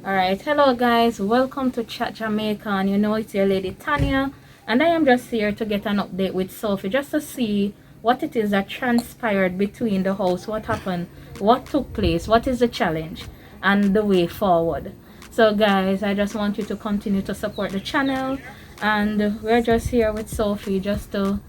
Alright, hello guys, welcome to Chat Jamaican. You know it's your lady Tania, and I am just here to get an update with Sophie, just to see what it is that transpired between the house, what happened, what took place, what is the challenge, and the way forward. So guys, I just want you to continue to support the channel, and we're just here with Sophie just to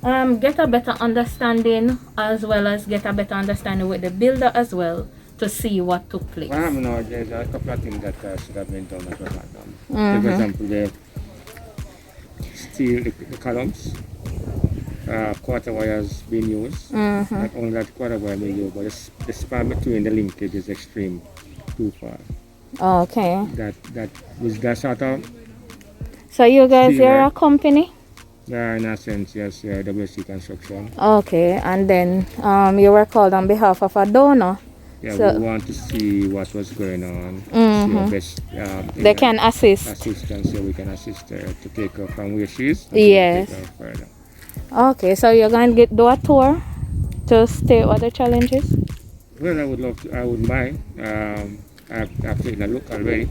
get a better understanding, as well as get a better understanding with the builder as well, to see what took place. Well, I know there's a couple of things that should have been done that was not done. For example, the steel, the columns, quarter wires being used. Not only that quarter wire being used, but the span between the linkage is extreme, too far. Okay. That was that sort of. So you guys are a company? Yeah, in a sense, yes, WC Construction. Okay, and then you were called on behalf of a donor. Yeah, so we want to see what was going on. See how best they can assist. Assistance, so we can assist her to take her from where she is. Yes. Take her further. Okay, so you're going to do a tour to state what the challenge is? Well, I would love to. I would mind. I've taken a look already.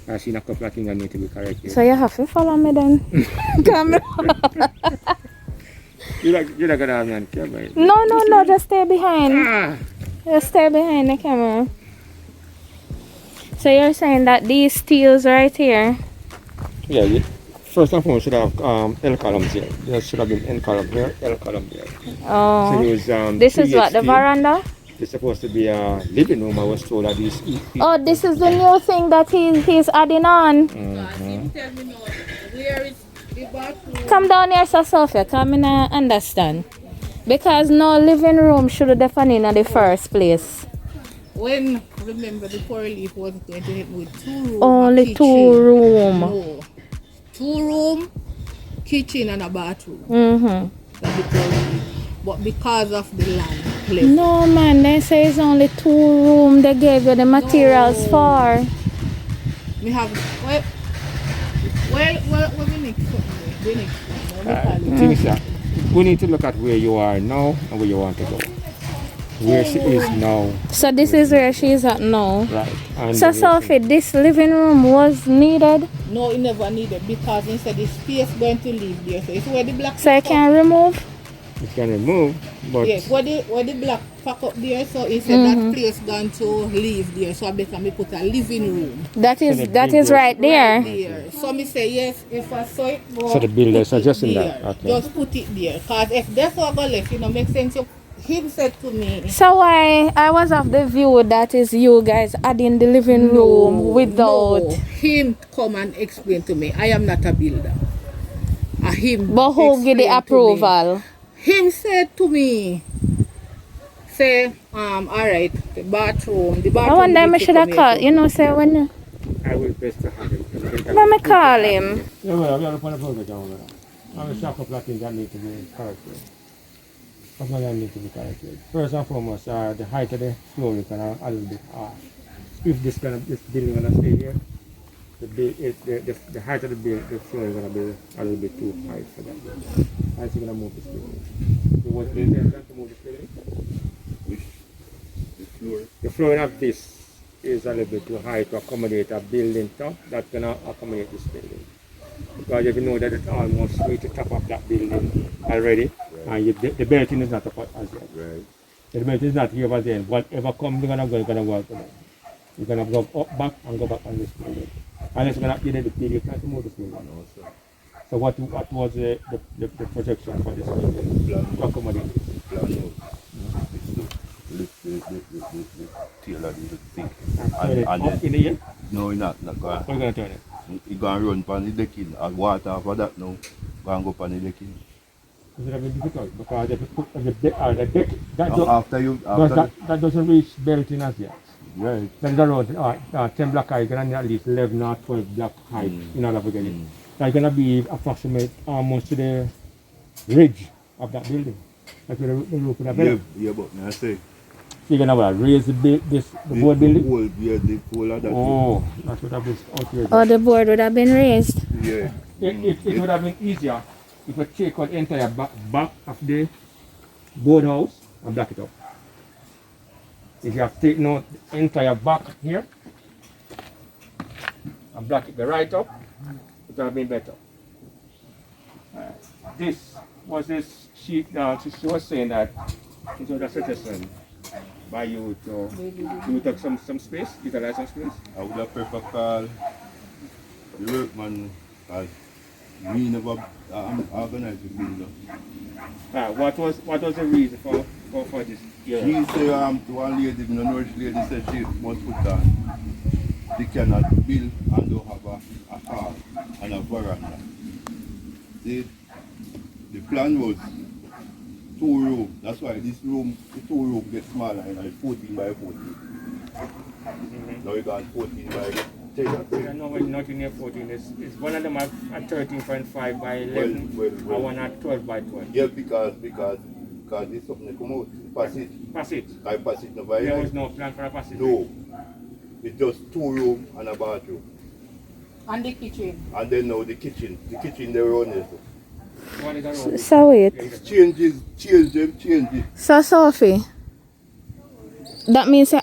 I've seen a couple of things that need to be corrected. So you have to follow me then. Come on. You're not gonna have me on camera. No, just stay behind. Ah. Just stay behind the camera. So you're saying that these steels right here? Yeah. First and foremost, should have L columns here. There should have been N column here, L column here. Oh. So use, this is what, the veranda? It's supposed to be a living room. I was told that this. Oh, this is the new thing that he's adding on. Where is the bathroom? Come down here, Sophia. Come in and understand. Because no living room should have definitely in the first place. When, remember, the poor relief was going to help with 2 rooms. Only 2 room. No. 2 room, kitchen and a bathroom. That's the poor relief. But because of the land left. No man, they say it's only 2 room they gave you the materials for. We have, well, We need to look at where you are now and where you want to go. Where she is now. So this is where she is at now. Right. And so Sophie, this living room was needed? No, it never needed, because instead the space going to leave there. So it's where the black. So I can remove? You can remove, but yes, where the black pack up there, so instead that place going to leave there, so I better me put a living room. That is right there. Right there. So me say yes, if I saw it go. So the builder suggesting that. Okay. Just put it there, cause if that's what go left, make sense. Him said to me. So why I was of the view that is you guys adding the living room without. No, him come and explain to me. I am not a builder. Him. But who give the approval? Him said to me, say, alright, the bathroom. I wonder if I should have called, say when. I will best to have him. Let me call him. Yeah, well, I'm going to put it down. I'm a couple of things that need to be corrected. First and foremost, the height of the floor is gonna a little bit off. If this building gonna stay here, the height of the floor is gonna be a little bit too high for that. I'm gonna move this building. You want the intention to move this building? The floor. The flooring of this is a little bit too high to accommodate a building top that's gonna accommodate this building. Because if you know that it's almost reached the top of that building already, and the belting is not up as yet. Right. The belting is not here as yet. Whatever comes, you're going to work on it. You're going to go up, back, and go back on this building. Unless you're going to get the building, you can't move this building. No, sir. So what was the projection for this building? To accommodate this? Plan lift the tail of the thing. And then, in the air? no, not going. How are you going to turn it? It's going to run on the decking. And water for that now. Going to go on the decking. It's going to be difficult because if you put on the deck, that doesn't reach belting as yet. Right. Then the road, 10 block high, you're going to need at least 11 or 12 block height in order to get it. That's going to be approximate almost to the ridge of that building. That's where the roof would have been. Yeah, but I say. So you're going to raise the board building? The whole of that. Oh, that's what was out here. Oh, the board would have been raised. Yeah. It would have been easier if you take out the entire back of the board house and block it up. If you have taken out the entire back here and block it right up, it would have been better. This was this sheet. She was saying that it was a suggestion by you to take some space, utilize some space. I would have preferred call the workman as we never organized the building. What was the reason for this? Yeah. She said one lady, the Norwich lady said she must put on. They cannot build and don't have a hall and a veranda. The plan was 2 rooms. That's why this room, the 2 rooms get smaller and like 14 by 14. Now you got 14 by 10. No, it's not in here 14. It's one of them at 13.5 by 11 and one at 12 by 12. Yeah, because this something that come out. Passage. I passage no by There was no plan for a passage. No. It's just 2 rooms and a bathroom. And the kitchen. And then now the kitchen they run it. What is that wrong? So wait. Change it. So Sophie, that means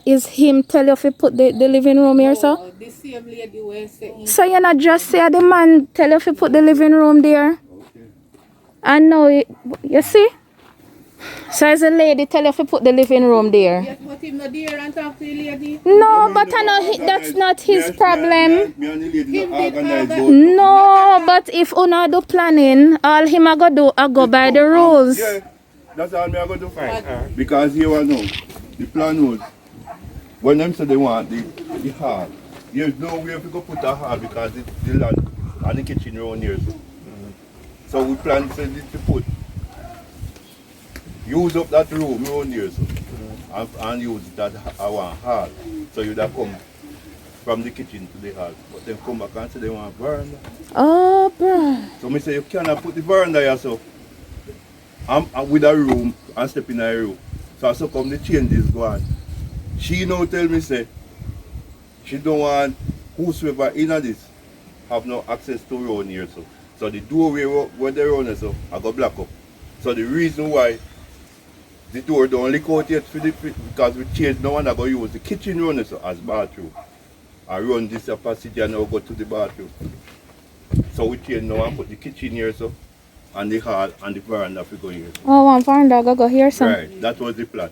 is him tell you if you put the living room here, so? Oh, the same lady will say. So you not just say the man tell you if you put the living room there? Okay. And now you see? So as a lady tell you if you put the living room there? Yes, but him not there and talk to the lady. No, but I know that's not his problem. Me and the lady not organize No, but if una do planning, all him a go do a go by the rules. Yeah, that's all me I go do. Fine. Because here I know, the plan was, when them say they want the hall, there's no way to go put a hall because it's the land and the kitchen around here. So we plan to put, use up that room around here and use that our hall. So you'd have come from the kitchen to the hall. But then come back and say they want a veranda. Oh, bruh. So me say you cannot put the veranda yourself. I'm with a room and step in a room. So come the changes go on. She now tell me say she don't want whosoever in this have no access to around here. So the doorway where they run so I go block up. So the reason why the door don't leak out yet because we change no one that go use the kitchen run so as bathroom. I run this passage and now go to the bathroom. So we change now and put the kitchen here so and the hall and the veranda we go here. Oh, one veranda go here, son. Right, that was the plan.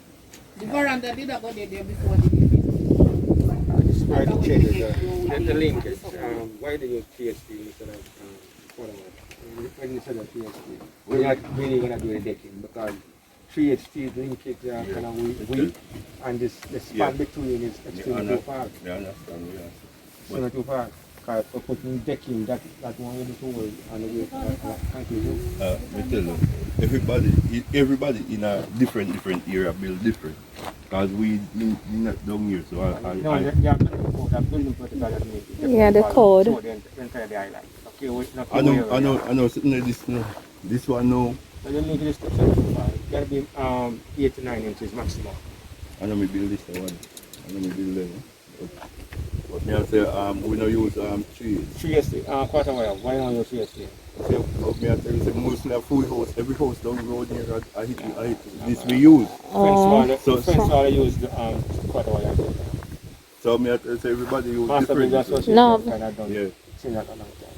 The veranda did not go there before the living. This is where the changes the linkage. Why do you use PSP instead of when you said that PSP? We're not really going to do the decking because 3HT linkage are kind of weak and the span between is extremely too far. I understand, yeah. Extremely too far. Because for putting decking that one able to hold and the way continue. I tell you, everybody in a different area build different. Because we not down here, so Yeah, the code. So the entire island. Okay, I know sitting there this one now. So the link is too far. It gotta be 8 to 9 inches maximum. I know me build this one. I know me build them. But me I say we don't use 3ST, quarter wire. Why not use 3ST? me I tell you say mostly a full house, every house down the road here I hit this we use. Fence wall use the quarter wire. So me I tell you say everybody use Master different. Builder Association No. kind of done. Yeah. Seen that a long time.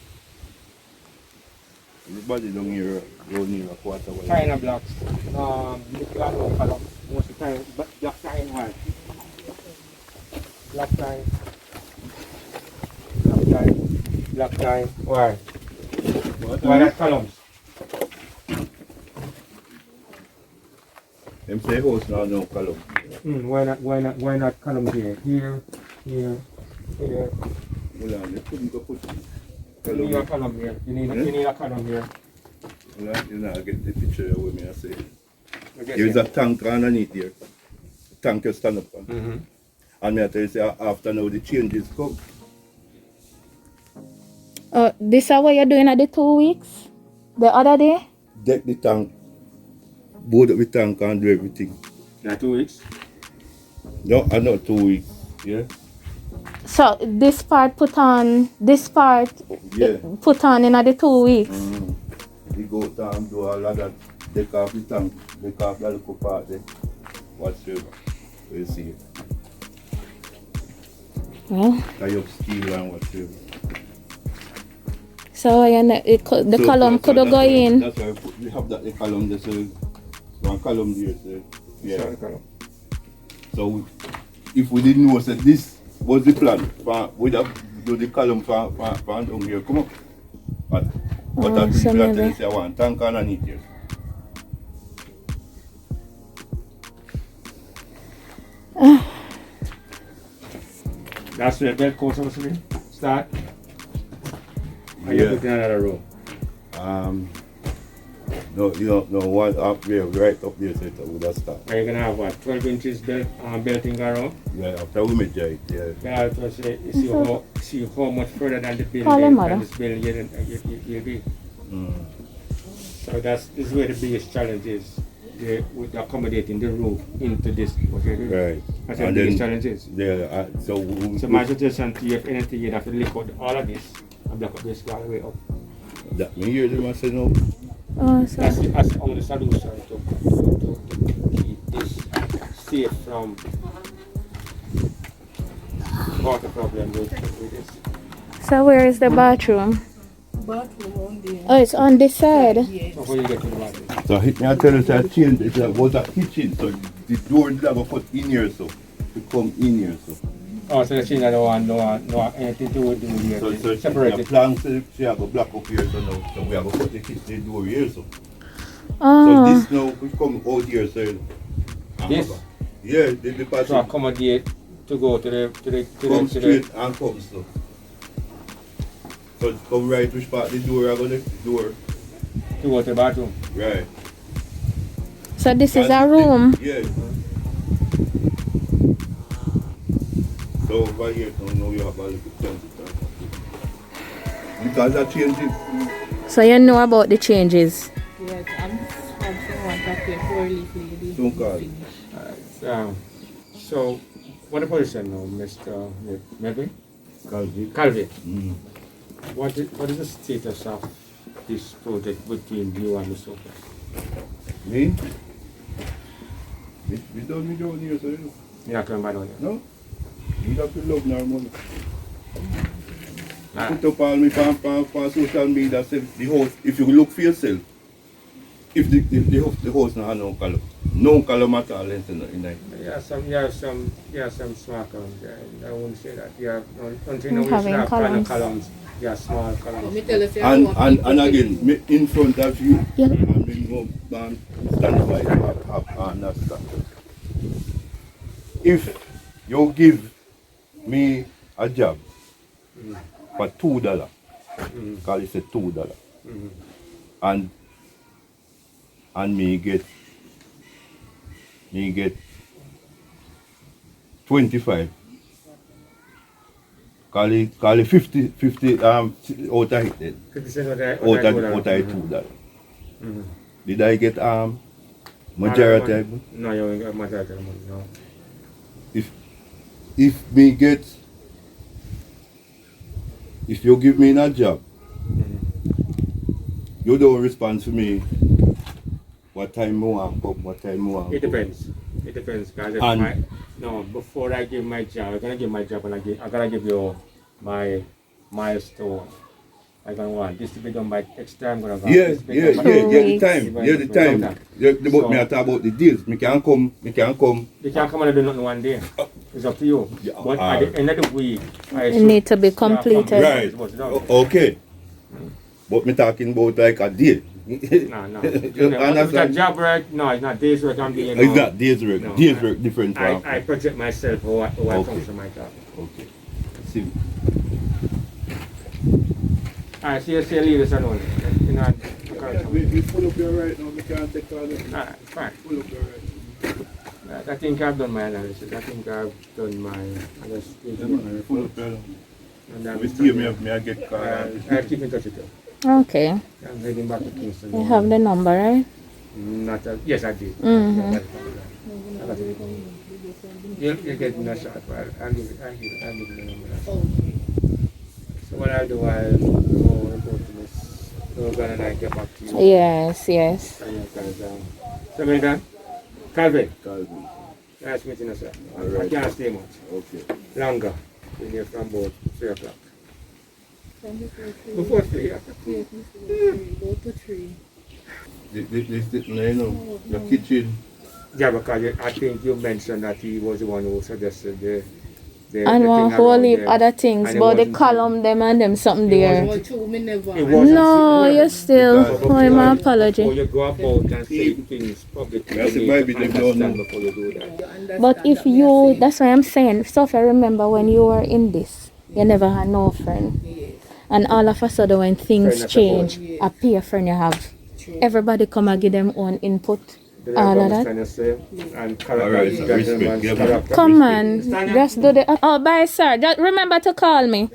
Everybody down here road near a quarter wire. China blocks. Nickel and no column. Most of the time, but black line white. Black line. Black line. Why? Why not columns? Them say house now no column. Why not columns here? Here. Hold on, you couldn't go put You need a column. column here. You need a column here. Hold on, you know, I get the picture with me I say. You get There is it? a tank underneath here. Tank you stand up on. And me I tell you say after now the changes come. This is what you're doing at the 2 weeks? The other day? Deck the tank, board up the tank and do everything. Yeah, 2 weeks. No, I know 2 weeks. Yeah? So this part put on, this part Yeah. put on in the 2 weeks. We go down, do all of that, take off the tank, take off the little part there, whatsoever. You see it. Well, tie up steel and whatever. so the So column that's could why- go in. That's why we have that the column there, so one column there, so yeah. Sorry, column. So if we didn't know that this was the plan, we'd have do the column for down here, come up. But what I do so plan maybe- to say I want tank underneath here. That's where the belt coat supposed to be. Start. And you're putting another row. No, you don't know one up there, right up there, so it would have started. Are you gonna have what? 12 inches belting around? Yeah, after we measure it, yeah. Yeah, to see how much further than the Call him, building mother. than this building you'll be. So this is where the biggest challenge is. With accommodating the roof into this what you're doing. Right. That's the biggest challenge is. Yeah, so my suggestion to you, if anything, you'd have to lift out all of this and block up this all the way up. that me hear them say no. Oh, so That's the only solution to keep this safe from water problem with this. So where is the bathroom? Bathroom on there. Oh, it's on this side. Yes. So how you get to the bathroom? So hit me and tell us that change it was a kitchen, so the door did have a put in here so to come in here so. Oh, so the thing that no anything to do with here. So Separate the it. plan she have a block up here so now so we have a put the kitchen door here so. So Oh, this now we come out here so This? yeah, the To passage accommodate to go to the come straight and come so. So come right which part the door I go the door. to go to the bathroom. Right. so this is a And room. Yeah. So over here now you have a little chance. Because that changes. So you know about the changes. Yes, I'm from someone that pay for leaf lady. Don't call. So what about you now, Mr. Melvin? Calvi. Calvin, Mm. what is the status of this project between you and Mr. Sophia? Me? We don't need down here, so you know. You're not coming back down here? No? We have to love our money. Ah. Put up all me on social media, say the house, if you look for yourself, if the house not have no column at all in it. Yeah, some small columns. Yeah, I wouldn't say that. Yeah, until Mm, we having have kind of columns. columns. Yeah, small Let me columns. tell you, say I want And people to- again, in front of you, Yeah. and then go down, stand by have understand. If you give me a job for $2, call it $2, and me get 25. Call it 50 out of it then. 50% Out of $2. Did I get majority? No, you ain't got majority of the money, no. If you give me a job, you don't respond to me what time I want come, what time I want It go. depends. It depends. Cause if And- before I give my job, I'm gonna give my job and I gotta give you my milestone. I'm gonna want this to be done by X time. I'm gonna want Yeah, this to be yeah, done by yeah, yeah, the weeks. time, yeah, the time. Yeah, but me I talk about the deals. Me can come. You can't come and do nothing one day. It's up to you. Yeah, But at the end of the week, I It need to be completed. Right. Okay. But me talking about like a deal. No. You If understand? that job work, no, it's not days work. I'm doing. It's not days work. No, Days I- work different from. I project myself for what I Okay. function my job. Okay. See. Alright, so you say leave this alone. You know, We pull up here right now. We can't take all the alright, fine. pull up here right. I think I've done my analysis. I think I've done my analysis. Pull up here. And then We still me I get call. I'll keep in touch with you. Okay. I'm heading back to Kingston. You have the number, right? Not a, yes, I did. Mhm. I got it. You'll get in a shot, but I'll give you the number. So what I'll do, I'll go report to Miss Logan and I get back to you. Yes, yes. So we're done? Calvin, Calvin. nice meeting you, sir. I Alright. can't stay much. Okay. Longer. in here from about 3 o'clock. From before 3. Before 3, yeah. Yes, before 3. Go to 3. This you know, the kitchen. Yeah, because I think you mentioned that he was the one who suggested the And one thing whole around heap there. other things, And it but the wasn't- column them and them something It there. Well, true, me never. It wasn't No, secret. you still. Because Oh, my Before apology. you go about and say things publicly, That's you it, need maybe to they don't understand know. before you do that. You understand But if that me you, I say? that's why I'm saying, Sophia, remember when you were in this, you never had no friend. Yes, And all of a sudden when things Friend at change, the phone. a peer friend you have. true. Everybody come and give them own input. Did All I of that. understand you say? And Alright, character, so respect, gentleman's yeah, man. character. Come on, just do the. Oh, bye, sir. Just remember to call me.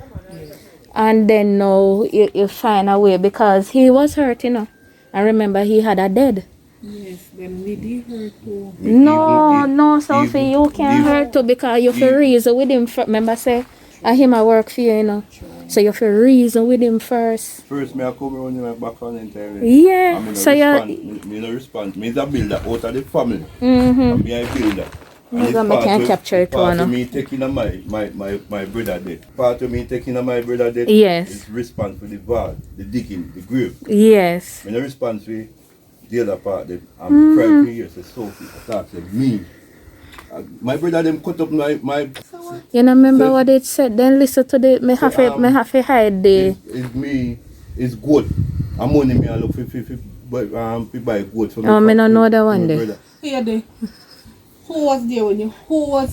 And then now you find a way because he was hurt, you know. And remember, he had a dead. Yes, then we did her too. No, Sophie, you can't hurt too because you feel reason with him. Remember, say, him I work for you, you know. So you feel reason with him first. First, me I come around my back on interview. Yeah, I so me no respond. Me is a builder out of the family. Mm-hmm. And me a builder. And Maybe I can capture it part one. of me taking a my brother dead. Part of me taking a my brother dead. Yes. Is response for the valve, the digging, the grave. Yes. Me no response for the other part. I'm crying here. Say Sophie, talk to me. My brother them cut up my. You know, remember what it said? Then listen to the. Me have to hide the. It's me. It's good. I'm money me I look for buy goat for me. Oh, me no know that one day. brother. Here they. Who was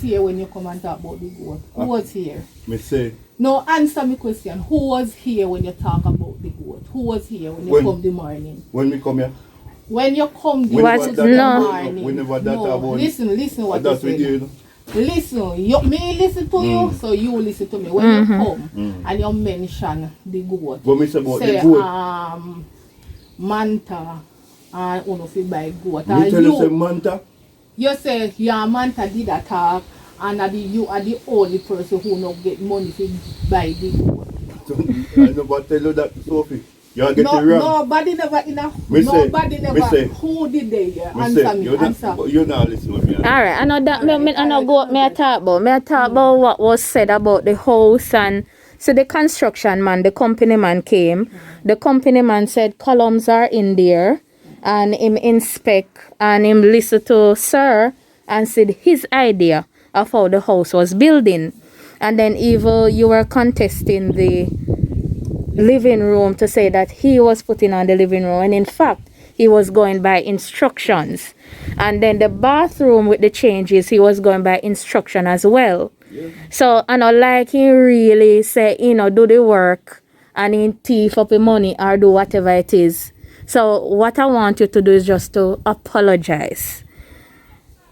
here when you come and talk about the goat? Who was here? Me say No, answer me question. Who was here when you talk about the goat? Who was here when you come the morning? when me come here. When you come the What? No. Whenever that no, about listen what you that's with say. you. Listen, me listen to you, so you listen to me. When you come and you mention the goat, But me say about say the goat. Manta and uno fi buy goat. Me And tell you say Manta. you say your Manta did attack and you are the only person who no get money to buy the goat. I never tell you that, Sophie. You are getting wrong. Nobody never in a Me say- nobody never me say- who did they Me answer say, me, you're answer. not listening to me. Alright, I know that I know go me I talk about what was said about the house and so the construction man, the company man came. The company man said columns are in there and him inspect and him listen to sir and said his idea of how the house was building. And then even you were contesting the living room to say that he was putting on the living room and in fact he was going by instructions. And then the bathroom with the changes he was going by instruction as well. So I know like he really say do the work and he thief up the money or do whatever it is. So what I want you to do is just to apologize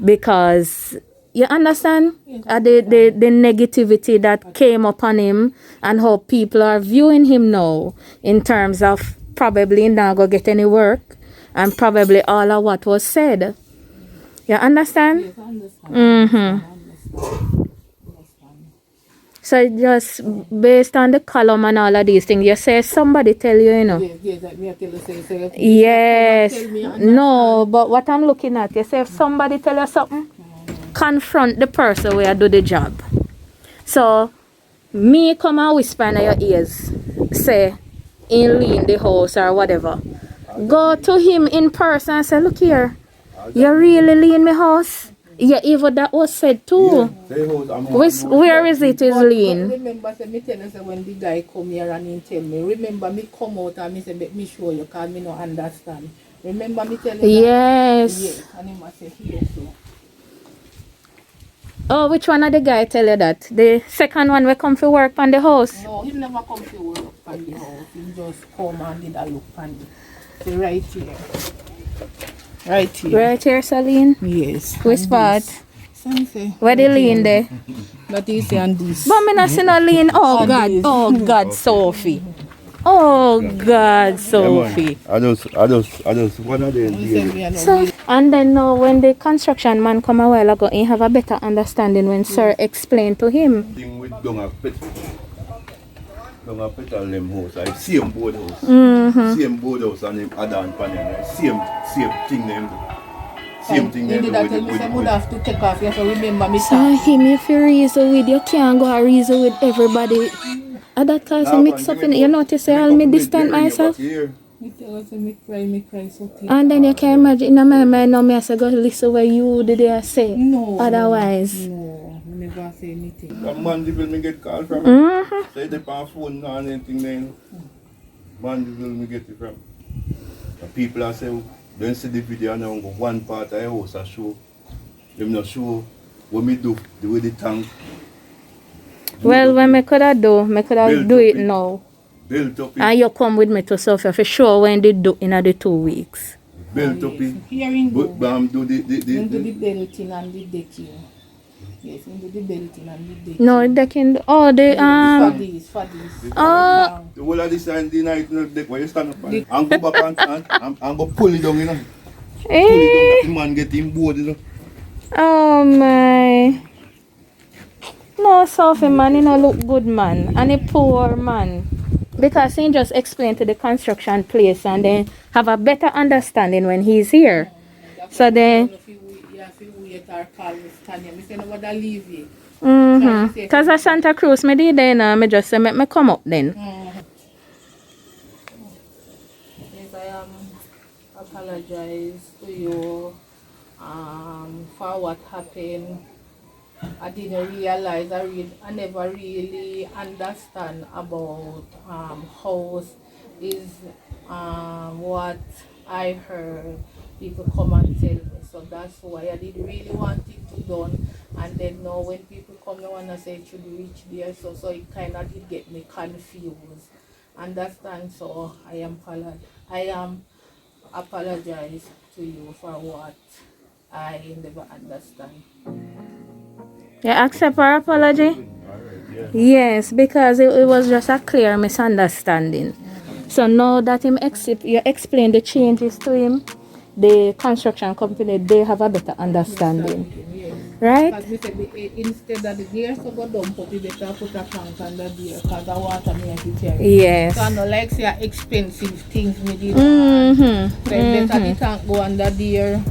because you understand the negativity that came upon him and how people are viewing him now in terms of probably not going to get any work and probably all of what was said. You understand? Yes, I understand. Mm-hmm. I understand. So just based on the column and all of these things, you say somebody tell you, Yes, like me I tell you say Yes. tell me No, but what I'm looking at, you say if somebody tell you something, confront the person where you do the job. So, me come and whisper in your ears, say, in lean the house or whatever. Go to him in person and say, look here, you really lean my house? Yeah, even that was said too. Where is it is lean? Remember, say, me tell you, say, when the guy come here and he tell me, remember me come out and me say, let me show you, because me no understand. Remember me tell you that? Yes. Yes, and he must say, here, so. Oh, which one of the guy tell you that? The second one will come for work on the house? No, he never come to work on the house. He just come and did a look on it. So right here. Right here. Right here, Celine? Yes. Which spot? Something. Where the lean there? That is and this. But me not see no lean. Oh God, Sophie. Oh God, Sophie. I just one of them. So, and then now when the construction man come a while ago, he have a better understanding when sir explained to him. Thing with down a petal them house. I same board house. Same board house and him add on pan and same thing them. same thing He they did do that with tell me say would have to take off. You have to remember me. So him if you reason with, you can't go and reason with everybody. And that cause Nah, you mix man, up give in me you about- notice give me I'll me couple distant minutes, myself. hearing you back Me tell her say me cry so clear. And then you can imagine in my mind now me I say go listen what you did there say. No. Otherwise. No, I never say anything. here. That man will me get call from him. Mm-hmm. Say they on phone or anything then. Man will me get it from. The people are say, don't see the video now go one part of the house I show. Them not show what me do, the way the tank. Well when me coulda do Built do up it it. now. Built up And it, you come with me to Sophia for sure when they do in the 2 weeks. built up it. Hearing But go. do Him do the the belting and the decking. Yes, him do the belting and the decking. No, they can oh they For these. Oh. the whole of this and the night no deck where you stand up and go back and go pull it down, you know. Pull it down that the man get him board, you know. Oh my. No, Sophie man, he no look good man. And a poor man. Because he just explained to the construction place and then have a better understanding when he's here. So then You have to wait or call Miss Tania. Me say no bother leave you. Cause at Santa Cruz me did then me just say make me come up then. Yes, I apologize to you for what happened. I didn't realize, I never really understand about house is what I heard people come and tell me. So that's why I didn't really want it to done. And then now when people come, I want to say it should reach there. So it kind of did get me confused. Understand? So I am apologize to you for what I never understand. You accept our apology? Yes, because it was just a clear misunderstanding. So now that you explain the changes to him, the construction company, they have a better understanding. Yes. Right? Because we said instead of the gear so go down, put it better put a tank under there because the water may have to carry. Yes. So I know like say expensive things me did. Mm-hmm. So better the tank go under there.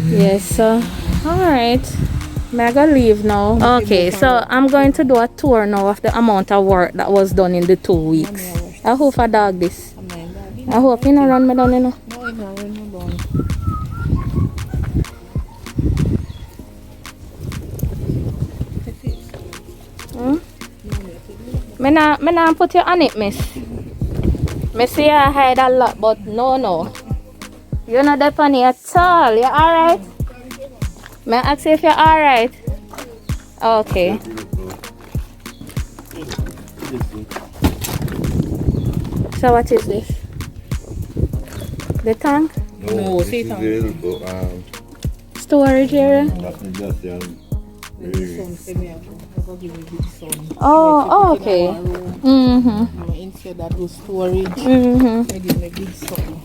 Yes, so alright. May I go leave now? Okay, so I'm going to do a tour now of the amount of work that was done in the 2 weeks. I hope I dog this. I hope you don't run me down, you know. No, no, run me down. Me not put you on it, miss. Me see I hide a lot, but no. You're not that funny at all. You alright? May I ask you if you're alright? Okay. So what is this? The tank? No, this say is tank. the little, Storage area? that's just The sun say me I go give you big sun. Oh, Like you put in okay. our room, Mm-hmm. instead of do storage, Mm-hmm. I give me big sun.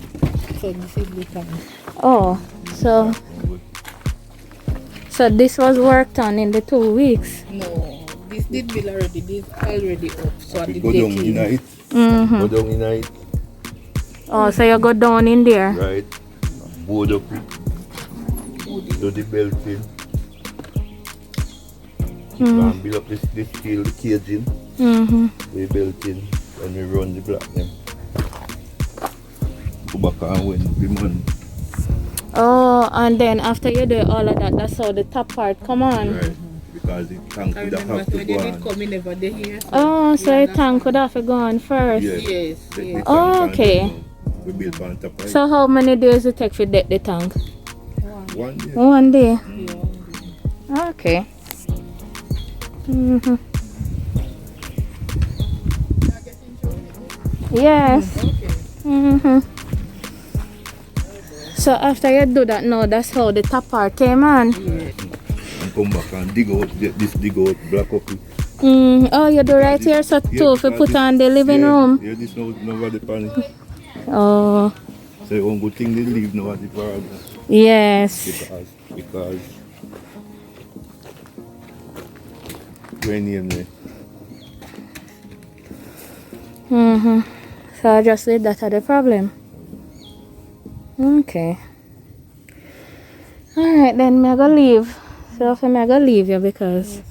So this is the tank. Oh, so this was worked on in the 2 weeks. No, this did bill already. This already up. So I did go down in decking. it. Mm-hmm. Go down in it, Oh, so you go down in there. right? Board up it. Do the belting. And build up this steel caging. Mm-hmm. We built in and we run the block them. Go back and win the man. Oh, and then after you do all of that, that's how the top part come on. Right. Because the tank I would remember have to when they go did on. come, never they here. Oh, so Yeah, your tank could have to go on first. Yes. Yes, The yes. tank Oh, and okay. then we built on top of it. So how many days it take to deck the tank? 1 day. 1 day. Yeah. Okay. Mm-hmm. Yes. Mm-hmm. So after you do that, no, that's how the top part came on. And come back and dig out dig out black up it. Oh, you do right here, so too, if you put on the living room. Yeah, this no the panic. Oh, So one good thing they leave now at the paragraph. yes. Because when you there. Mm-hmm. So I just said that are the problem. Okay. Alright then, me I go leave. So I'm gonna leave you because